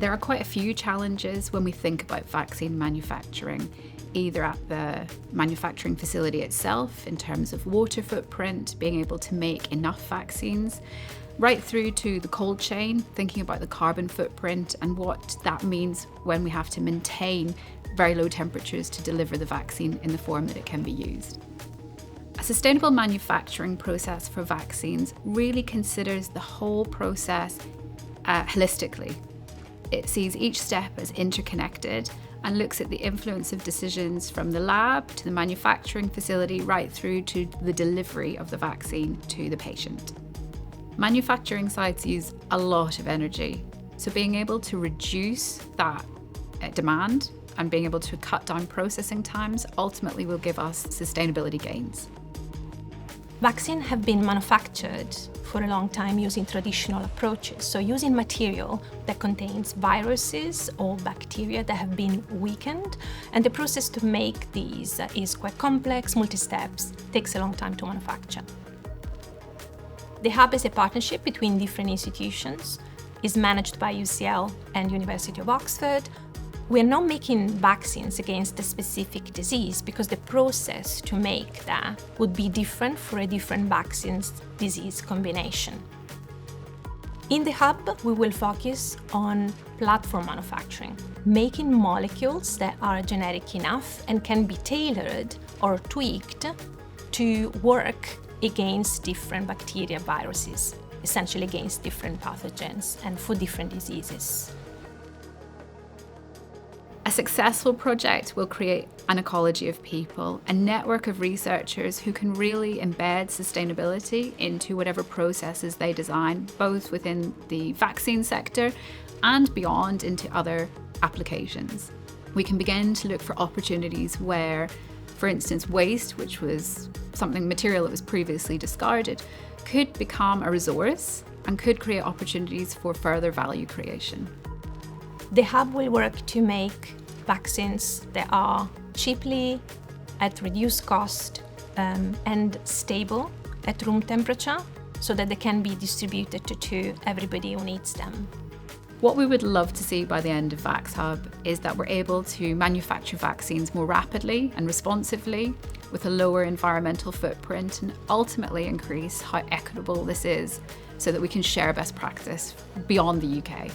There are quite a few challenges when we think about vaccine manufacturing, either at the manufacturing facility itself in terms of water footprint, being able to make enough vaccines, right through to the cold chain, thinking about the carbon footprint and what that means when we have to maintain very low temperatures to deliver the vaccine in the form that it can be used. A sustainable manufacturing process for vaccines really considers the whole process holistically. It sees each step as interconnected and looks at the influence of decisions from the lab to the manufacturing facility right through to the delivery of the vaccine to the patient. Manufacturing sites use a lot of energy, so being able to reduce that demand and being able to cut down processing times ultimately will give us sustainability gains. Vaccines have been manufactured for a long time using traditional approaches, so using material that contains viruses or bacteria that have been weakened, and the process to make these is quite complex, multi-steps, takes a long time to manufacture. The hub is a partnership between different institutions, is managed by UCL and University of Oxford. We are not making vaccines against a specific disease because the process to make that would be different for a different vaccines-disease combination. In the hub, we will focus on platform manufacturing, making molecules that are generic enough and can be tailored or tweaked to work against different bacteria, viruses, essentially against different pathogens and for different diseases. A successful project will create an ecology of people, a network of researchers who can really embed sustainability into whatever processes they design, both within the vaccine sector and beyond into other applications. We can begin to look for opportunities where, for instance, waste, which was material that was previously discarded, could become a resource and could create opportunities for further value creation. The hub will work to make vaccines that are cheaply, at reduced cost, and stable at room temperature so that they can be distributed to everybody who needs them. What we would love to see by the end of VaxHub is that we're able to manufacture vaccines more rapidly and responsively with a lower environmental footprint and ultimately increase how equitable this is so that we can share best practice beyond the UK.